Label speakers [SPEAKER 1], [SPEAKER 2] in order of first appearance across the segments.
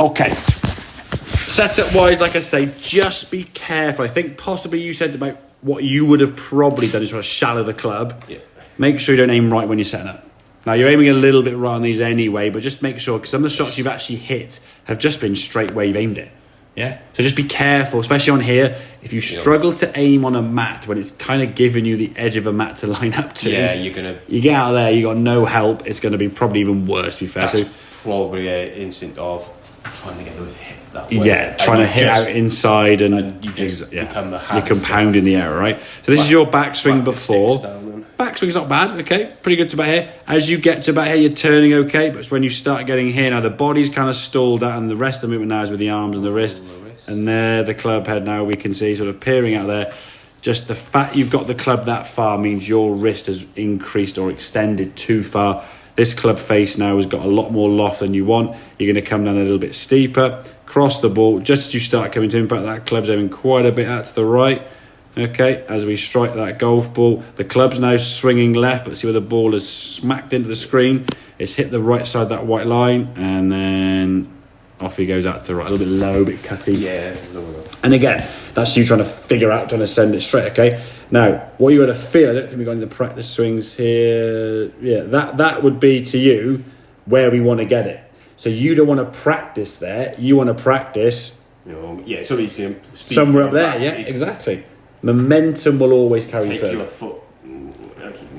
[SPEAKER 1] Okay. Setup wise, like I say, just be careful. I think possibly you said about what you would have probably done is sort of shallow the club.
[SPEAKER 2] Yeah.
[SPEAKER 1] Make sure you don't aim right when you're setting up. Now, you're aiming a little bit right on these anyway, but just make sure, because some of the shots you've actually hit have just been straight where you've aimed it. Yeah? So just be careful, especially on here. If you struggle to aim on a mat when it's kind of giving you the edge of a mat to line up to, you get out there, you got no help, it's going to be probably even worse, to be fair.
[SPEAKER 2] That's probably an instinct of trying to get those hit that way.
[SPEAKER 1] Yeah, trying to hit out inside and
[SPEAKER 2] you just become the
[SPEAKER 1] you're compounding the error, right? So this is your backswing before. Backswing's not bad, okay? Pretty good to about here. As you get to about here, you're turning okay, but it's when you start getting here, now the body's kind of stalled out and the rest of the movement now is with the arms and the wrist. And there, the club head now we can see sort of peering out there. Just the fact you've got the club that far means your wrist has increased or extended too far. This club face now has got a lot more loft than you want. You're going to come down a little bit steeper, cross the ball. Just as you start coming to impact, that club's aiming quite a bit out to the right. Okay, as we strike that golf ball, the club's now swinging left, but see where the ball has smacked into the screen. It's hit the right side of that white line, and then off he goes out to the right, a little bit low, a bit cutty.
[SPEAKER 2] Yeah.
[SPEAKER 1] And again, that's you trying to figure out, trying to send it straight, okay? Now, what you got to feel, I don't think we've got any of the practice swings here. Yeah, that would be to you where we want to get it. So you don't want to practice there, you want to practice
[SPEAKER 2] somewhere
[SPEAKER 1] up there, yeah, exactly. Momentum will always carry you further.
[SPEAKER 2] Your foot.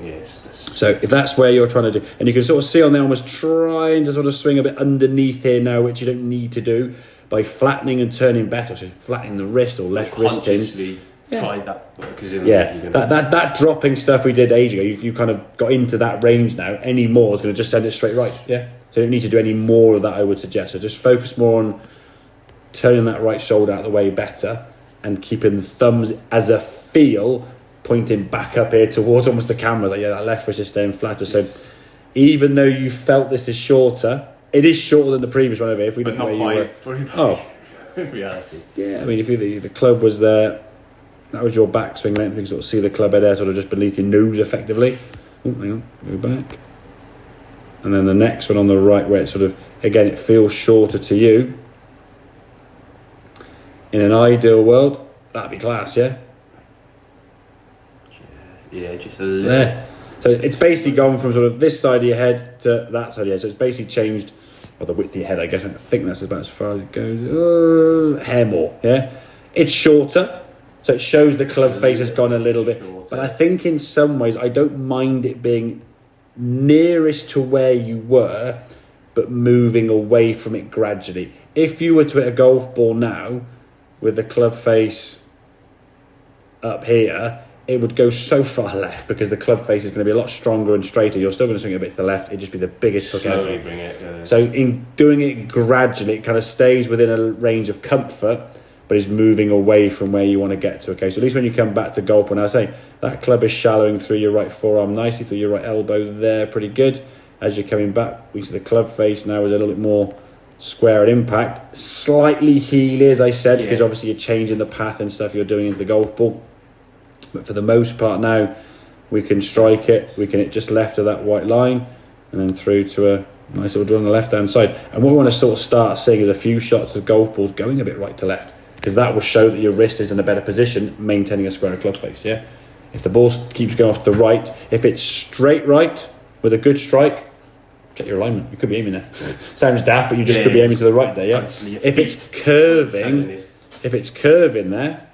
[SPEAKER 2] Yes.
[SPEAKER 1] So if that's where you're trying to do, and you can sort of see on there almost trying to sort of swing a bit underneath here now, which you don't need to do, by flattening and turning back, or flattening the wrist or left wrist in.
[SPEAKER 2] Tried that.
[SPEAKER 1] That dropping stuff we did age ago, you kind of got into that range now. Any more is going to just send it straight right. Yeah. So you don't need to do any more of that, I would suggest. So just focus more on turning that right shoulder out of the way better and keeping the thumbs as a feel pointing back up here towards almost the camera. Like, that left wrist is staying flatter. So even though you felt this is shorter, it is shorter than the previous one over here. If we didn't know where you were.
[SPEAKER 2] In reality.
[SPEAKER 1] Yeah, I mean, if the club was there, that was your backswing length. You can sort of see the club head there sort of just beneath your nose effectively. Oh, hang on, go back. And then the next one on the right where it sort of, again, it feels shorter to you. In an ideal world, that'd be class, yeah?
[SPEAKER 2] Yeah, just a little.
[SPEAKER 1] There. So it's basically gone from sort of this side of your head to that side of your head. So it's basically changed, well, the width of your head, I guess. I think that's about as far as it goes. Hair more, yeah? It's shorter, so it shows the club face has gone a little bit. But I think in some ways, I don't mind it being nearest to where you were, but moving away from it gradually. If you were to hit a golf ball now, with the club face up here, it would go so far left because the club face is going to be a lot stronger and straighter. You're still going to swing a bit to the left. It'd just be the biggest hook ever.
[SPEAKER 2] Slowly bring it.
[SPEAKER 1] So in doing it gradually, it kind of stays within a range of comfort, but is moving away from where you want to get to. Okay, so at least when you come back to golf, when I say that club is shallowing through your right forearm nicely, through your right elbow there, pretty good. As you're coming back, we see the club face now is a little bit more square at impact, slightly heely, as I said, because obviously you're changing the path and stuff you're doing into the golf ball. But for the most part now, we can strike it, we can hit just left of that white line, and then through to a nice little draw on the left-hand side. And what we want to sort of start seeing is a few shots of golf balls going a bit right to left, because that will show that your wrist is in a better position, maintaining a square club face, yeah? If the ball keeps going off to the right, if it's straight right with a good strike, check your alignment. You could be aiming there. Sounds daft, but you just could be aiming to the right there, yeah? If it's curving there,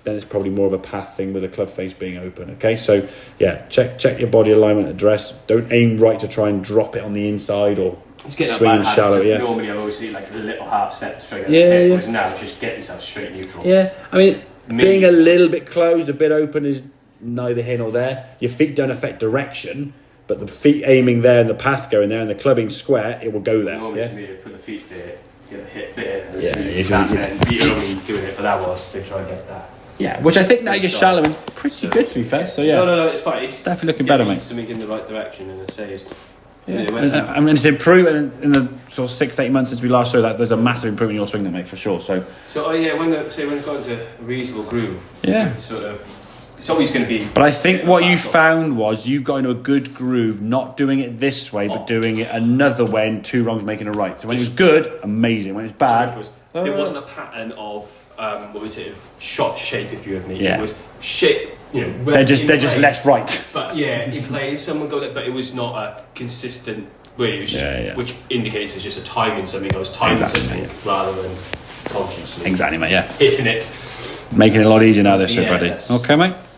[SPEAKER 1] then it's probably more of a path thing with the club face being open, okay? So, yeah, check your body alignment address. Don't aim right to try and drop it on the inside or swing shallow, yeah?
[SPEAKER 2] Normally I always see like a little half step straight at the hip, whereas now just get yourself straight neutral.
[SPEAKER 1] Yeah, I mean, being a little bit closed, a bit open is neither here nor there. Your feet don't affect direction, but the feet aiming there and the path going there and the clubbing square, it will go there.
[SPEAKER 2] Normally to me, you put the feet there, get the hip there, and
[SPEAKER 1] yeah,
[SPEAKER 2] you're only doing it for that was to try and get that.
[SPEAKER 1] Yeah, which I think now you're shallowing pretty good, to be fair. So yeah,
[SPEAKER 2] no, it's fine. It's
[SPEAKER 1] definitely looking better, mate.
[SPEAKER 2] Something in the right direction, and I say is.
[SPEAKER 1] Yeah, I mean, it's improved in the sort of 6 to 8 months since we last saw that. There's a massive improvement in your swing, there, mate, for sure. So
[SPEAKER 2] when it got into a reasonable groove,
[SPEAKER 1] yeah,
[SPEAKER 2] sort of It's always going to be.
[SPEAKER 1] But I think what you found was you got into a good groove, not doing it this way, but doing it another way, and 2 wrongs making a right. So when it was good, amazing. When it's bad,
[SPEAKER 2] there wasn't a pattern of what was it? Shot shape, if you have me.
[SPEAKER 1] Yeah.
[SPEAKER 2] It was shape. You know,
[SPEAKER 1] they're just less right.
[SPEAKER 2] But yeah, in play, someone got it, but it was not a consistent. Really, it was just, which indicates it's just a timing something. I was timing something rather than consciously.
[SPEAKER 1] Exactly, mate. Yeah,
[SPEAKER 2] hitting it,
[SPEAKER 1] making it a lot easier now. This, buddy.
[SPEAKER 2] Yes.
[SPEAKER 1] Okay, mate.